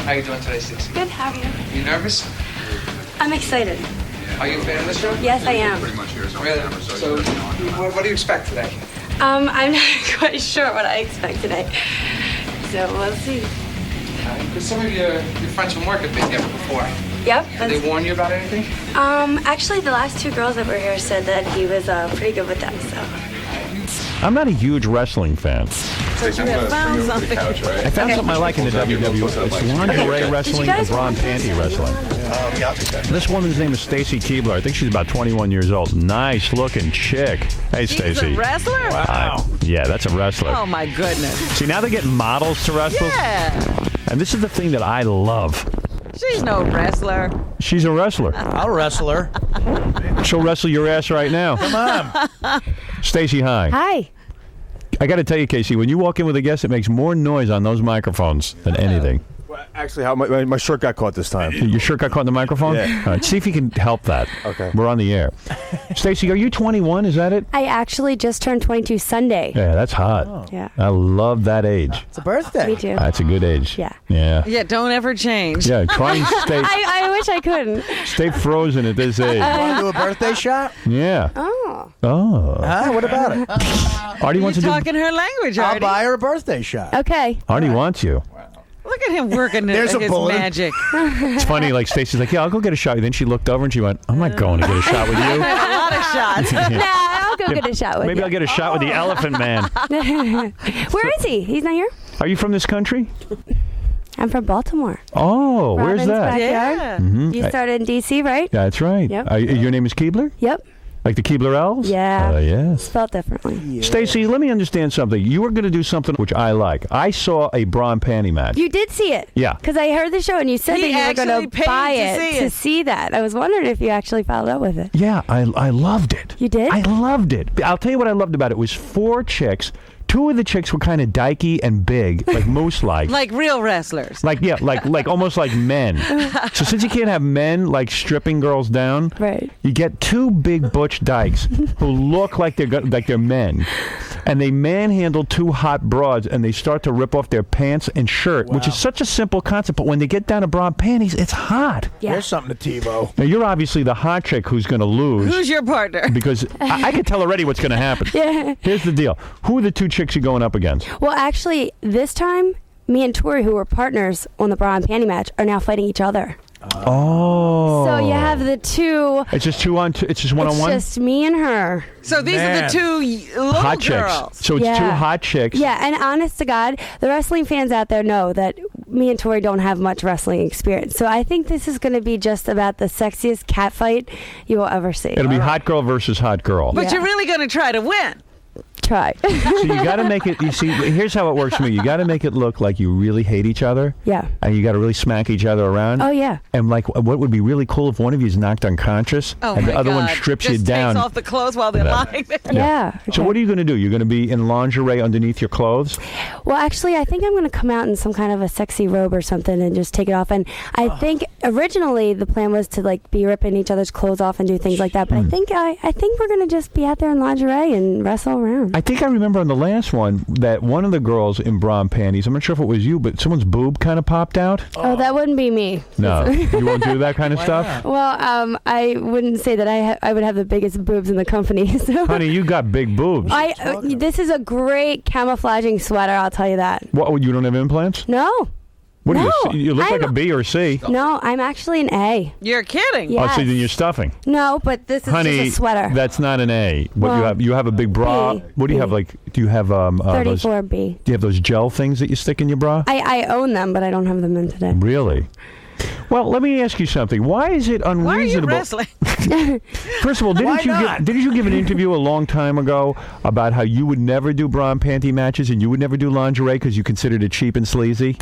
How you doing today, Stacy? Good, how are you? You nervous? I'm excited. Are you a fan of the show? Yes, I am. Really? So, what do you expect today? I'm not quite sure what I expect today. So we'll see. Because some of your friends from work have been here before. Yep. Did they warn you about anything? Actually, the last two girls that were here said that he was pretty good with them, so. I'm not a huge wrestling fan. But you have found something. I found something I like in the WWE. It's lingerie wrestling and bra and panty wrestling. This woman's name is Stacy Keibler. I think she's about 21 years old. Nice looking chick. Hey, She's Stacy. a wrestler? Wow. Yeah, that's a wrestler. Oh, my goodness. See, now they're getting models to wrestle. Yeah. And this is the thing that I love. She's no wrestler. She's a wrestler. I'll wrestle her. She'll wrestle your ass right now. Come on. Stacy, hi. Hi. I got to tell you, Casey, when you walk in with a guest, it makes more noise on those microphones than anything. Well, actually, how my shirt got caught this time. Your shirt got caught in the microphone? Yeah. All right, see if you can help that. Okay. We're on the air. Stacy, are you 21? Is that it? I actually just turned 22 Sunday. Yeah, that's hot. Oh. Yeah. I love that age. It's a birthday. Me too. That's a good age. Yeah. Yeah. Yeah, don't ever change. Yeah, try and I wish I couldn't. stay frozen at this age. Want to do a birthday shot? Yeah. Oh. Oh. Huh? What about it? Artie wants You're to do. talking her language, I'll Artie. buy her a birthday shot. Okay. Artie wants you. Look at him working There's his a bullet. magic. It's funny, like Stacy's like, yeah, I'll go get a shot. Then she looked over and she went, I'm not going to get a shot with you. A lot of shots. Nah, I'll go get a shot with Maybe you. I'll get a shot with the Elephant Man. Where is he? He's not here? Are you from this country? I'm from Baltimore. Oh, where's Robin's that? backyard. Yeah. You started in D.C., right? That's right. Yep. Your name is Keibler? Yep. Like the Keibler elves? Yeah. Yes. Spelled differently. Stacy, let me understand something. You were going to do something which I like. I saw a bra and panty match. You did see it. Yeah. Because I heard the show and you said He that you were actually going to paid buy to it see to it. see that. I was wondering if you actually followed up with it. Yeah, I loved it. You did? I loved it. I'll tell you what I loved about it. It was 4 chicks. 2 of the chicks were kind of dykey and big, like moose-like. Like real wrestlers. Like almost like men. So since you can't have men like stripping girls down, Right. you get 2 big butch dykes who look like they're men, and they manhandle 2 hot broads, and they start to rip off their pants and shirt, which is such a simple concept. But when they get down to bra and panties, it's hot. Yeah. Here's something to TiVo. Now you're obviously the hot chick who's going to lose. Who's your partner? Because I can tell already what's going to happen. Yeah. Here's the deal. Who are the 2 chicks you're going up against? Well, actually, this time, me and Tori, who were partners on the bra and panty match, are now fighting each other. Oh. So you have the 2. It's just 2 on 2. It's just 1-on-1? It's just me and her. So these are the 2 little hot girls. chicks. So it's 2 Yeah. hot chicks. Yeah, and honest to God, the wrestling fans out there know that me and Tori don't have much wrestling experience. So I think this is going to be just about the sexiest cat fight you will ever see. It'll be hot girl versus hot girl. But Yeah. you're really going to try to win. Try. So you got to make it. You see, here's how it works for me. You got to make it look like you really hate each other. Yeah. And you got to really smack each other around. Oh, yeah. And like, what would be really cool if one of you is knocked unconscious Oh, and my the other one God. strips Just you down. takes off the clothes while they're lying there. Yeah. So what are you going to do? You're going to be in lingerie underneath your clothes? Well, actually, I think I'm going to come out in some kind of a sexy robe or something and just take it off. And I think originally the plan was to like be ripping each other's clothes off and do things like that. But I think we're going to just be out there in lingerie and wrestle around. I think I remember on the last one that one of the girls in bra and panties, I'm not sure if it was you, but someone's boob kind of popped out. Oh, that wouldn't be me. No, you won't do that kind of stuff? Well, I wouldn't say that I would have the biggest boobs in the company. So. Honey, you got big boobs. This is a great camouflaging sweater, I'll tell you that. What, you don't have implants? No. What No, are you look like a B or a C. No, I'm actually an A. You're kidding. Yeah. Oh, so then you're stuffing. No, but this is Honey, just a sweater. that's not an A. What Well, you have a big bra. B. What do you B. have? Like, do you have those? 34B. Do you have those gel things that you stick in your bra? I own them, but I don't have them in today. Really? Well, let me ask you something. Why is it unreasonable? Why are you wrestling? First of all, Why not? didn't you give an interview a long time ago about how you would never do bra and panty matches and you would never do lingerie because you considered it cheap and sleazy?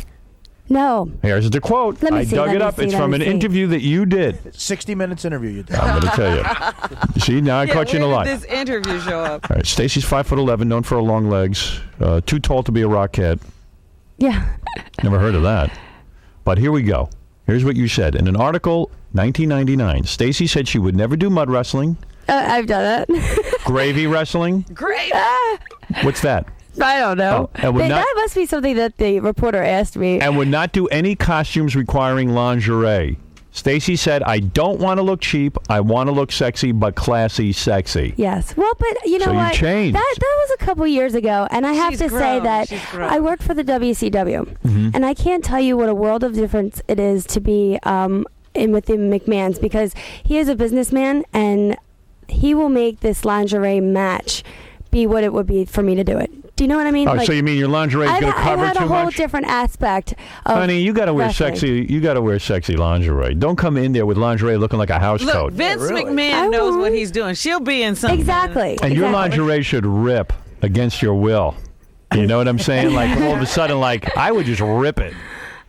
No. Here's the quote. Let me I see, dug let it me up. see, It's let from me an see. interview that you did. 60 Minutes interview you did. I'm going to tell you. See, now I caught you in a lie. Where did this interview show up? All right, Stacy's 5'11", known for her long legs, too tall to be a rockette. Yeah. Never heard of that. But here we go. Here's what you said. In an article, 1999, Stacy said she would never do mud wrestling, I've done it. gravy wrestling. Great. What's that? I don't know. Oh, and would not- that must be something that the reporter asked me. And would not do any costumes requiring lingerie. Stacy said, I don't want to look cheap. I want to look sexy, but classy sexy. Yes. Well, but you know So you what? changed. That was a couple years ago, and I have She's to say grown. that She's grown. I worked for the WCW, and I can't tell you what a world of difference it is to be in with the McMahons, because he is a businessman, and he will make this lingerie match be what it would be for me to do it. Do you know what I mean? Oh, Like, so you mean your lingerie is I've going to cover had too a whole much? different aspect of Honey, you got to wear wrestling. sexy. You got to wear sexy lingerie. Don't come in there with lingerie looking like a house Look, coat. Vince really? McMahon I knows what won't. he's doing. She'll be in something. Exactly. And your exactly. lingerie should rip against your will. You know what I'm saying? Like all of a sudden, like I would just rip it.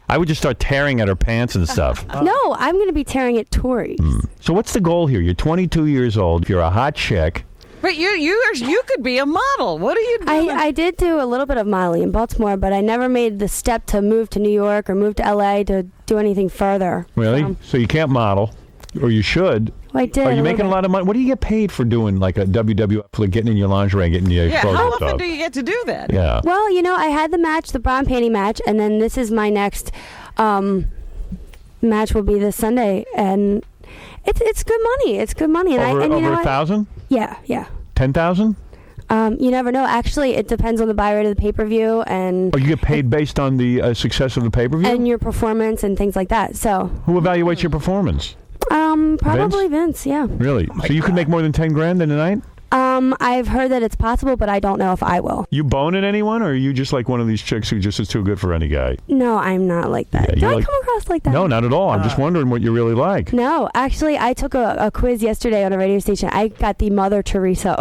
I would just start tearing at her pants and stuff. No, I'm going to be tearing at Tori. So what's the goal here? You're 22 years old. You're a hot chick. But you could be a model. What are you doing? I did do a little bit of modeling in Baltimore, but I never made the step to move to New York or move to LA to do anything further. Really? So you can't model, or you should. Well, I did. Are you little making a bit. lot of money? What do you get paid for doing like a WWF, for getting in your lingerie and getting your yeah, clothes how ripped often off? do you get to do that? Yeah. Well, you know, I had the match, the bra and panty match, and then this is my next match will be this Sunday, and it's good money. It's good money, and Over, you know over what? 1,000? Yeah. 10,000? You never know. Actually, it depends on the buy rate of the pay-per-view and Oh, you get paid based on the success of the pay-per-view? and your performance and things like that. So, Who evaluates your performance? probably Vince. Yeah. Really? So you could make more than 10 grand in a night? I've heard that it's possible, but I don't know if I will. You boning anyone, or are you just like one of these chicks who just is too good for any guy? No, I'm not like that. Yeah, Do you're I like- come across like that? No, not at all. I'm just wondering what you're really like. No, actually, I took a quiz yesterday on a radio station. I got the Mother Teresa.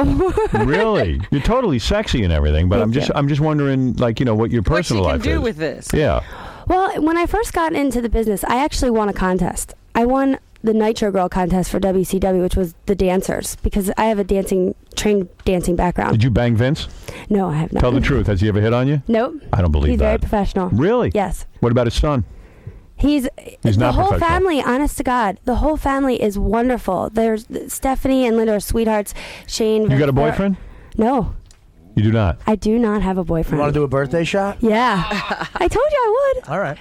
Really? You're totally sexy and everything, but Thank you. I'm just wondering, like, you know, what your What she personal can life do is. with this? Yeah. Well, when I first got into the business, I actually won a contest. I won the Nitro Girl contest for WCW, which was the dancers, because I have a trained dancing background. Did you bang Vince? No, I have not. Tell the truth. Has he ever hit on you? Nope. I don't believe He's that. very professional. Really? Yes. What about his son? He's the not whole professional. family, honest to God, the whole family is wonderful. There's Stephanie and Linda are sweethearts. Shane. You got a boyfriend? No, You do not. I do not have a You boyfriend. want to do a birthday shot? Yeah. I told you I would. All right.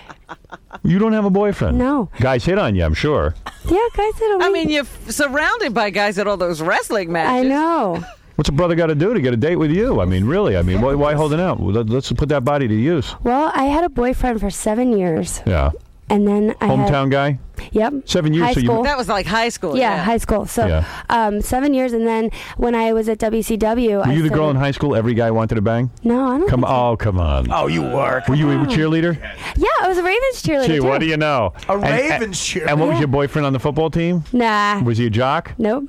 You don't have a boyfriend? No. Guys hit on you, I'm sure. Yeah, guys, I mean, you're surrounded by guys at all those wrestling matches. I know. What's a brother got to do to get a date with you? I mean, really? I mean, why holding out? Well, let's put that body to use. Well, I had a boyfriend for 7 years, Yeah. and then I Hometown guy? Yep. 7 years. High so you. school. That was like high school. Yeah, high school. So, Yeah. 7 years, and then when I was at WCW, Were you the girl in high school every guy wanted to bang? No, I don't. Come think so. on. Oh, come on. Oh, you work. Were you a cheerleader? Yeah, I was a Ravens cheerleader. Gee, too. what do you know? A And- Ravens cheerleader. And what was Yeah. your boyfriend on the football team? Nah. Was he a jock? Nope.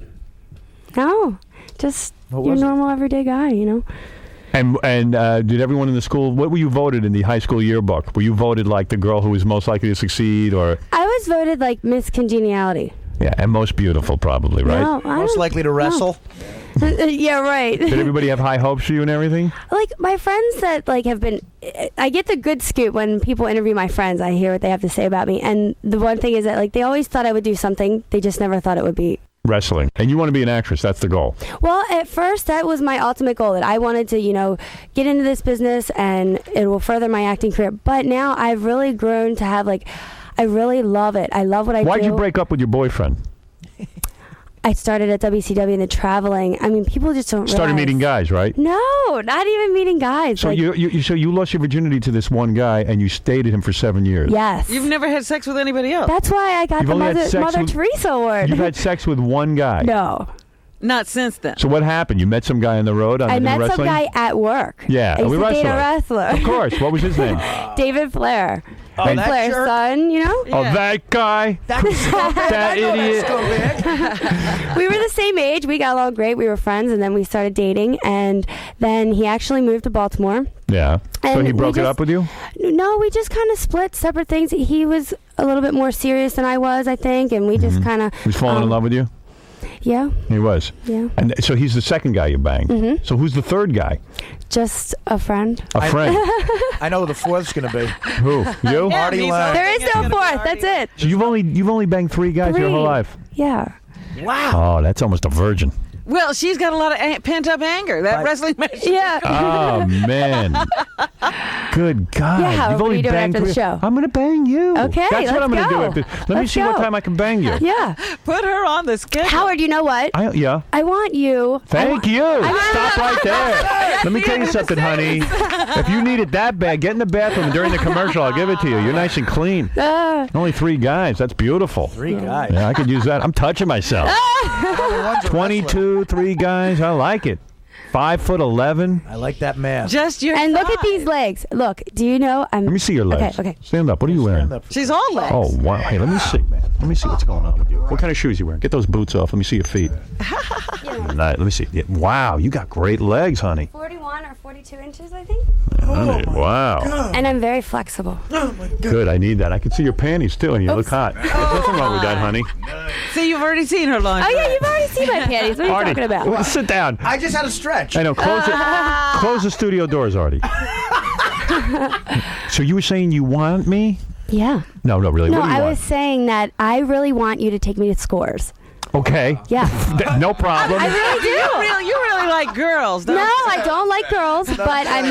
No. Just What your was it? normal everyday guy, you know. And did everyone in the school? What were you voted in the high school yearbook? Were you voted like the girl who was most likely to succeed, or I was voted like Miss Congeniality. yeah, and most beautiful, probably, right? No, I Most don't- likely to wrestle. yeah, right. Did everybody have high hopes for you and everything? Like my friends that like have been, I get the good scoop when people interview my friends. I hear what they have to say about me, and the one thing is that like they always thought I would do something. They just never thought it would be. Wrestling, and you want to be an actress. That's the goal. Well, at first that was my ultimate goal, that I wanted to, you know, get into this business and it will further my acting career. But now I've really grown to have like, I really love it. I love what I do. Why'd you break up with your boyfriend? I started at WCW and the traveling. I mean, people just don't Started realize. meeting guys, right? No, not even meeting guys. So like, you lost your virginity to this one guy, and you stayed at him for 7 years. yes. You've never had sex with anybody else. That's why I got You've the only had Mother, sex Mother with- Teresa award. You've had sex with one guy. No. Not since then. So what happened? You met some guy on the road on I the met wrestling? some guy at work. Yeah, I used a to date a wrestler. wrestler. Of course. What was his name? David Flair. Oh, And- that Flair's jerk? son, you know? Oh, Yeah. that guy. That idiot. We were the same age. We got along great. We were friends, and then we started dating. And then he actually moved to Baltimore. Yeah. So And he we broke it just- up with you? No, we just kind of split separate things. He was a little bit more serious than I was, I think, and we just kind of. He was falling in love with you? Yeah, He was. yeah. And so he's the second guy you banged. Mm-hmm. So who's the third guy? Just a friend. A friend. I know who the fourth's going to be. Who? You? Yeah, Marty he's Lang. hoping There is it's no gonna be fourth. Marty. That's it. So you've only banged 3 guys your whole Three. life? Yeah. Wow. Oh, that's almost a virgin. Well, she's got a lot of pent-up anger. That Right. wrestling match. Yeah. Oh man. Good God. Yeah, Howard, You've what are only you doing banged after the three- show? I'm gonna bang you. Okay, That's what I'm let's gonna go. do after. Let me Let's see what go. time I can bang you. Yeah. Put her on the schedule. Howard, you know what? Yeah. I want you. Thank you. Stop right there. Let me tell you something, honey. If you need it that bad, get in the bathroom during the commercial. I'll give it to you. You're nice and clean. Only 3 guys. That's beautiful. 3 guys. Yeah, I could use that. I'm touching myself. One's a 22, 3 guys. I like it. 5'11". wrestler. I like that man. Just your And look at thigh. these legs. Look, do you know? Let me see your legs. Okay. Stand up. What are you wearing? Stand up for She's all legs. Oh, wow. Hey, let me see. Let me see what's going on with you. What kind of shoes you wearing? Get those boots off. Let me see your feet. Nice. Let me see. Yeah, wow, you got great legs, honey. 41 or 42 inches, I think. Honey, wow. And I'm very flexible. Good. I need that. I can see your panties, too, and you look hot. There's nothing wrong with that, honey. See, you've already seen her Oh, lingerie. yeah, you've already seen my panties. What are you Artie, talking about? sit down. I just had a stretch. I know. Close the studio doors, Artie. So you were saying you want me? Yeah. No, really. No, what do you I want? was saying that I really want you to take me to Scores. Okay. Yeah. No problem. I really do. You really like girls, don't No, you? I don't like girls, but I'm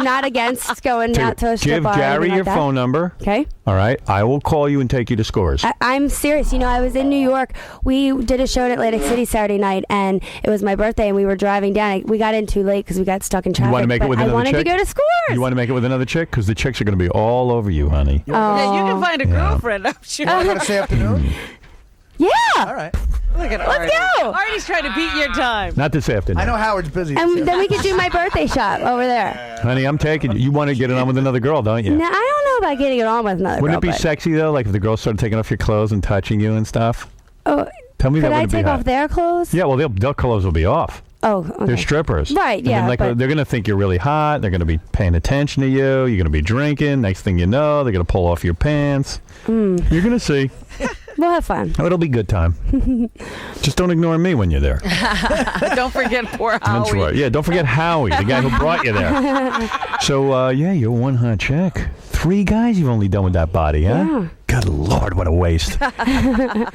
not against going out to a strip Give bar or Gary anything your like that. phone number. Okay. All right. I will call you and take you to Scores. I'm serious. You know, I was in New York. We did a show in Atlantic City Saturday night, and it was my birthday, and we were driving down. We got in too late because we got stuck in traffic. You want to make it but with I another wanted chick? to go to Scores. You want to make it with another chick? Because the chicks are going to be all over you, honey. Yeah, you can find a girlfriend, I'm sure. I gotta say afternoon. Yeah. All right. Look at Artie. go. Artie's trying to beat your time. Not this afternoon. I know Howard's busy. And then we could do my birthday shot over there. Honey, I'm taking you. You want to get it on with another girl, don't you? No, I don't know about getting it on with another Wouldn't girl. it be sexy, though? Like if the girls started taking off your clothes and touching you and stuff? Oh, Tell me that could I wouldn't be take hot. off their clothes? Yeah, well, their clothes will be off. Oh, okay. They're strippers. Right, And yeah, then, like, but- they're going to think you're really hot. They're going to be paying attention to you. You're going to be drinking. Next thing you know, they're going to pull off your pants. You're going to see. We'll have fun. Oh, it'll be a good time. Just don't ignore me when you're there. Don't forget poor Howie. That's right. Yeah, don't forget Howie, the guy who brought you there. So, yeah, you're one hot chick. 3 guys you've only done with that body, huh? Yeah. Good Lord, what a waste.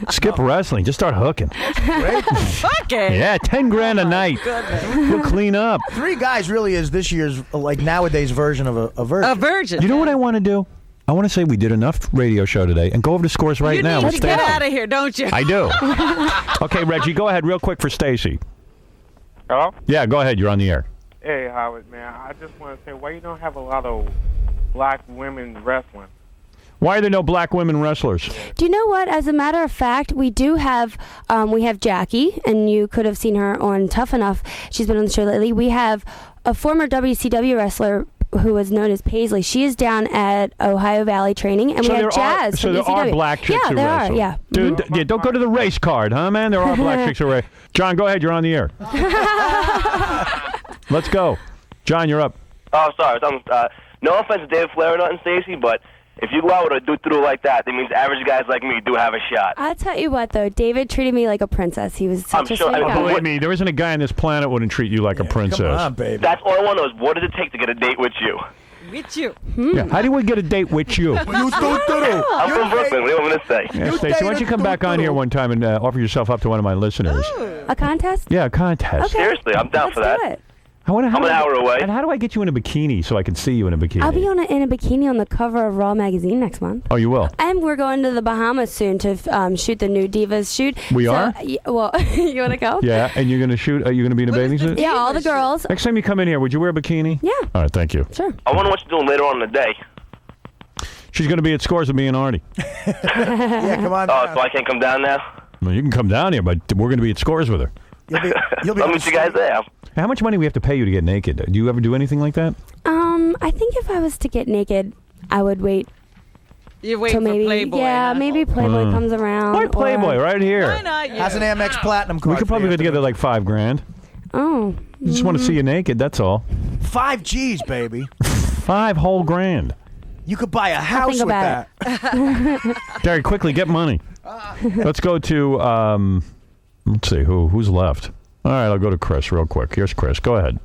Skip wrestling. Just start hooking. Fuck it. Yeah, 10 grand a night. We'll clean up. 3 guys really is this year's like nowadays version of a virgin. A virgin. You know what I want to do? I want to say we did enough radio show today and go over to Scores right You now. need We'll to stay get on. out of here, don't you? I do. Okay, Reggie, go ahead real quick for Stacy. Hello? Yeah, go ahead. You're on the air. Hey, Howard, man. I just want to say, why you don't have a lot of black women wrestling? Why are there no black women wrestlers? Do you know what? As a matter of fact, we do have Jackie, and you could have seen her on Tough Enough. She's been on the show lately. We have a former WCW wrestler who was known as Paisley. She is down at Ohio Valley training, and So we there have Jazz. so from there are ECW. black chicks yeah, who there wrestle. are. Yeah. Dude, yeah, don't go to the race card, huh, man? There are black chicks who race. John, go ahead. You're on the air. Let's go. John, you're up. Oh, sorry. No offense to David Flair or nothing, Stacy, but if you go out with a dude like that means average guys like me do have a shot. I'll tell you what, though, David treated me like a princess. He was such I'm a sure- sweet I- guy. Believe me, there isn't a guy on this planet who wouldn't treat you like a princess. Come on, baby. That's all I want to know is what does it take to get a date with you? With you. Yeah. How do we get a date with you? I'm from Brooklyn. What do you want me to say? Yeah, Stacey, why don't you come back on here one time and offer yourself up to one of my listeners? A contest? Yeah, a contest. Okay. Seriously, I'm down Let's for that. do it. I'm an hour away. And how do I get you in a bikini so I can see you in a bikini? I'll be in a bikini on the cover of Raw magazine next month. Oh, you will? And we're going to the Bahamas soon to shoot the new Divas shoot. We are? Well, you want to go? Yeah, and you're going to shoot, are you going to be in a bathing suit? Yeah, all the girls. Next time you come in here, would you wear a bikini? Yeah. All right, thank you. Sure. I wonder what you're doing later on in the day. She's going to be at Scores with me and Artie. Yeah, come on. Oh, so I can't come down now? Well, you can come down here, but we're going to be at Scores with her. You'll be I'll meet you guys there. How much money do we have to pay you to get naked? Do you ever do anything like that? I think if I was to get naked, I would wait You wait till for maybe Playboy. yeah, huh? maybe Playboy comes around. Why Playboy or- right here? Why not you? Has an Amex Platinum card. We could probably for get together like $5,000. Oh. Just want to see you naked, that's all. 5 G's, baby. 5 whole grand. You could buy a house think with about that. Gary, quickly, get money. Let's go to, let's see, who's left? All right, I'll go to Chris real quick. Here's Chris. Go ahead.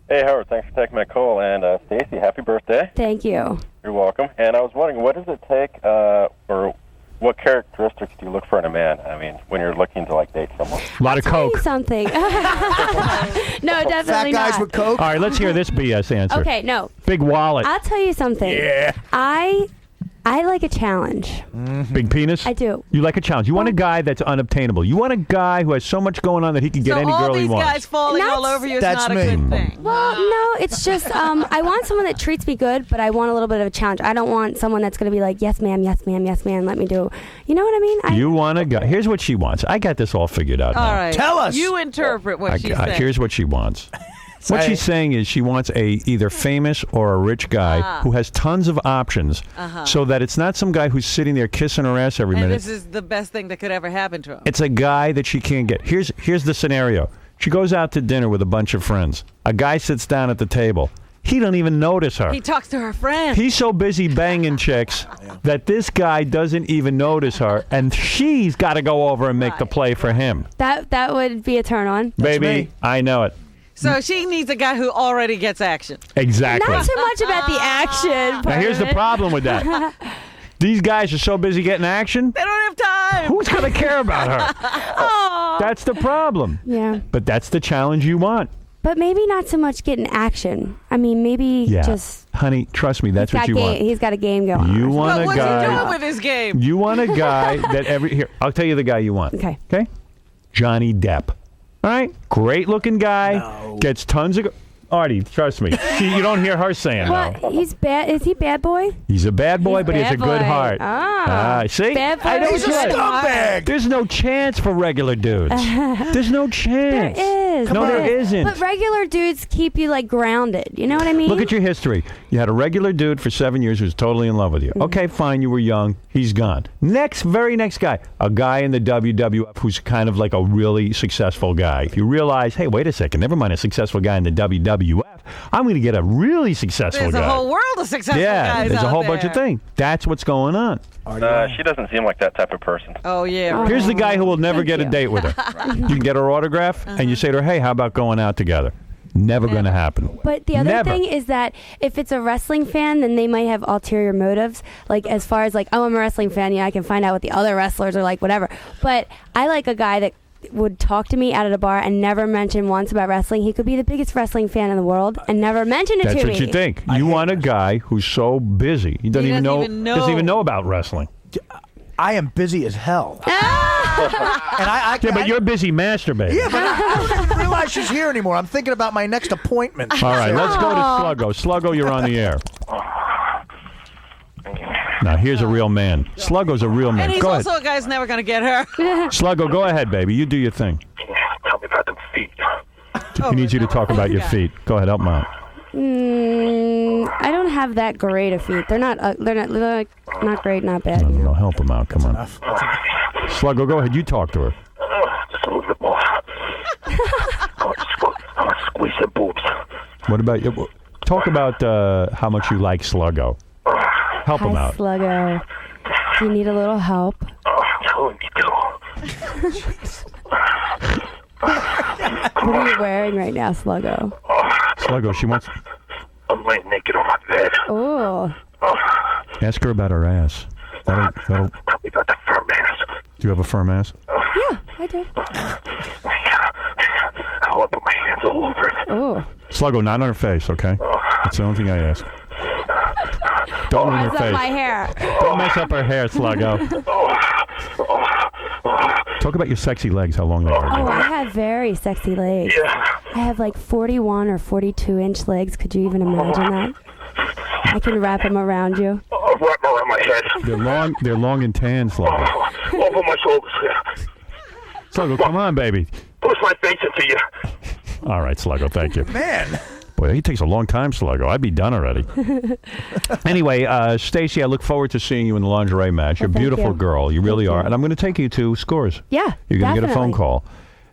Hey, Howard, thanks for taking my call. And Stacy, happy birthday. Thank you. You're welcome. And I was wondering, what does it take, or what characteristics do you look for in a man? I mean, when you're looking to, like, date someone? A lot of I'll tell you coke. something. No, definitely Fat guys not. with coke. All right, let's hear this BS answer. Okay, no. Big wallet. I'll tell you something. Yeah. I like a challenge. Big penis? I do. You like a challenge. You want a guy that's unobtainable. You want a guy who has so much going on that he can get So any all girl he these wants. guys falling all over you is That's not me. a good thing. Well, no, it's just I want someone that treats me good, but I want a little bit of a challenge. I don't want someone that's going to be like, yes, ma'am, yes, ma'am, yes, ma'am, let me do. You know what I mean? You want a guy. Here's what she wants. I got this all figured out now. All right. Tell us. You interpret what she said. Here's what she wants. What she's saying is she wants a either famous or a rich guy who has tons of options, so that it's not some guy who's sitting there kissing her ass every And minute. this is the best thing that could ever happen to him. It's a guy that she can't get. Here's the scenario. She goes out to dinner with a bunch of friends. A guy sits down at the table. He don't even notice her. He talks to her friends. He's so busy banging chicks that this guy doesn't even notice her, and she's got to go over and make the play for him. That would be a turn on. Baby, me. I know it. So she needs a guy who already gets action. Exactly. Not so much about the action. Now, here's the problem with that. These guys are so busy getting action. They don't have time. Who's going to care about her? That's the problem. Yeah. But that's the challenge you want. But maybe not so much getting action. I mean, maybe just Honey, trust me, that's what you want. He's got a game going on. You want But a what's he guy. doing with his game? You want a guy that here, I'll tell you the guy you want. Okay. Okay? Johnny Depp. All right? Great looking guy. Gets tons of. Artie, trust me. You don't hear her saying no. What? He's bad. Is he bad boy? He's a bad boy, He's but he has a bad good boy. heart. See? Bad boy. I know He's a what you like. scumbag. There's no chance for regular dudes. There's no chance. There is. No, there But isn't. regular dudes keep you like grounded. You know what I mean? Look at your history. You had a regular dude for 7 years who's totally in love with you. Okay, fine, you were young. He's gone. Very next guy. A guy in the WWF who's kind of like a really successful guy. If you realize, hey, wait a second, never mind a successful guy in the WWF, I'm going to get a really successful There's guy. a whole world of successful guys there's a out whole bunch of there. things. That's what's going on. She doesn't seem like that type of person. Oh, yeah. Here's the guy who will never get a you. date with her. You can get her autograph, and you say to her, hey, how about going out together? Never going to happen. But the other Never. thing is that if it's a wrestling fan, then they might have ulterior motives. Like as far as like, oh, I'm a wrestling fan. Yeah, I can find out what the other wrestlers are like, whatever. But I like a guy that would talk to me out at a bar and never mention once about wrestling. He could be the biggest wrestling fan in the world and never mention it That's to me. what you think. You want a guy who's so busy. He doesn't even know about wrestling. I am busy as hell. Ah! And I Yeah, but you're busy masturbating. Yeah, but I don't even realize she's here anymore. I'm thinking about my next appointment. All right, let's go to Sluggo. Sluggo, you're on the air. Now, here's a real man. Sluggo's a real man. And he's Go also ahead. a guy who's never going to get her. Sluggo, go ahead, baby. You do your thing. Tell me about them feet. He needs you to talk about your feet. Go ahead, help him out. I don't have that great of feet. They're not not great, not bad. No, help him out. Come on. Sluggo, go ahead. You talk to her. Just a little bit more. I'll squeeze the boobs. What about you? Talk about how much you like Sluggo. Help him Hi, out. Sluggo. Do you need a little help? Telling me to. What are you wearing right now, Sluggo? Sluggo, she wants. I'm laying naked on my bed. Oh, Ask her about her ass. That'll. Tell me about the firm ass. Do you have a firm ass? yeah, I do. I'll put my hands all over it. Oh, Sluggo, not on her face, okay? That's the only thing I ask. Don't ruin her mess up face. my hair. Don't mess up her hair, Sluggo. Talk about your sexy legs, how long they Oh, are. I have very sexy legs. I have like 41 or 42-inch legs. Could you even imagine that? I can wrap them around you. I'll wrap around my head. They're long and tan, Sluggo. Over my shoulders here. Sluggo, come on, baby. Push my face into you. All right, Sluggo, thank you. Man. Boy, he takes a long time, Sluggo. I'd be done already. Anyway, Stacy, I look forward to seeing you in the lingerie match. You're a thank beautiful you. girl. You really Thank are. you. And I'm going to take you to Scores. Yeah, You're going to get a phone definitely. call.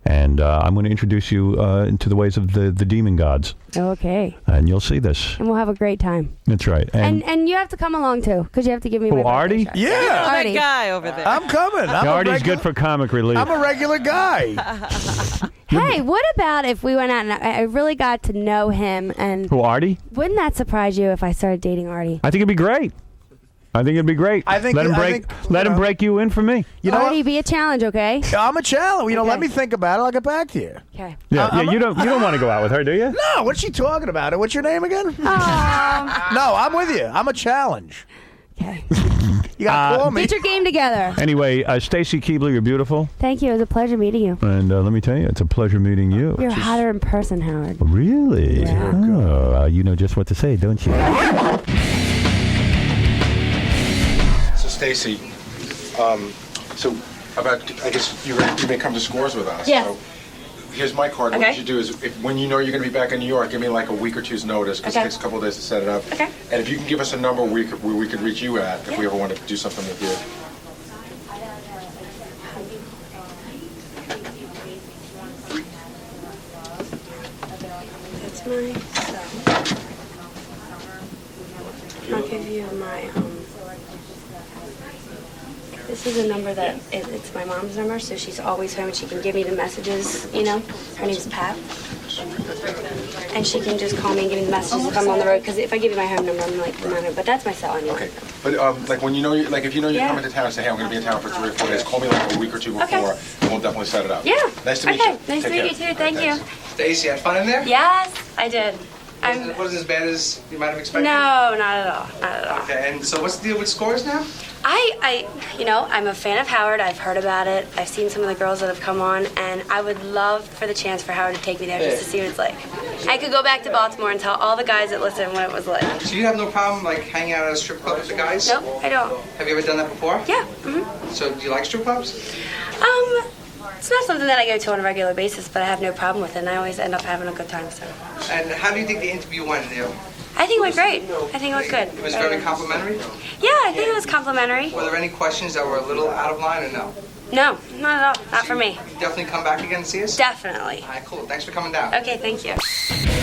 And I'm going to introduce you into the ways of the demon gods. Okay, And you'll see this. and we'll have a great time. That's right. And you have to come along too, because you have to give me. Who, my birthday Artie? shot. Yeah. That Artie. guy over there. I'm coming. I'm Artie's good for comic relief. I'm a regular guy. Hey, what about if we went out and I really got to know him? And Who, Artie? wouldn't that surprise you if I started dating Artie? I think it'd be great. I think it'd be great. I think- let him I break. think, let you him know- break you in for me. You know Artie, what? be a challenge, okay? I'm a challenge. Let Okay. me think about it. I'll get back to you. Okay. Yeah, you don't want to go out with her, do you? No, what's she talking about? What's your name again? No, I'm with you. I'm a challenge. Okay. You got to call me. Get your game together. Anyway, Stacy Keibler, you're beautiful, Thank you. It was a pleasure meeting you. and let me tell you, it's a pleasure meeting you. You're hotter in person, Howard. Really? Yeah. Oh, you know just what to say, don't you? So Stacy, so about I guess you may come to Scores with us. Yes. So here's my card. Okay. What you should do is, when you know you're going to be back in New York, give me like a week or two's notice because Okay. it takes a couple of days to set it up. Okay. And if you can give us a number where we could reach you at if we ever want to do something with you. That's my cell. I'll give you my, this is a number that, it's my mom's number, so she's always home and she can give me the messages, you know? Her name's Pat. And she can just call me and give me the messages if I'm on the road, because if I give you my home number, I'm like, no, but that's my cell anyway. Okay. But like when you know, if you know you're coming to town, say, hey, I'm going to be in town for 3 or 4 days. Call me like a week or two before, Okay. and we'll definitely set it up. Yeah. Nice to meet you. Nice to meet you too. Thank you. Stacy, had fun in there? Yes, I did. Wasn't as bad as you might have expected? No, not at all. Not at all. Okay, and so what's the deal with Scores now? I'm a fan of Howard. I've heard about it. I've seen some of the girls that have come on, and I would love for the chance for Howard to take me there just to see what it's like. I could go back to Baltimore and tell all the guys that listen what it was like. So you have no problem like hanging out at a strip club with the guys? No, I don't. Have you ever done that before? Yeah. So do you like strip clubs? It's not something that I go to on a regular basis, but I have no problem with it, and I always end up having a good time. So And how do you think the interview went there? I think it went great. I think it went good. It was very complimentary? Yeah, I think it was complimentary. Were there any questions that were a little out of line or no? No, not at all. Not for me. Definitely come back again and see us? Definitely. All right, cool. Thanks for coming down. Okay, thank you.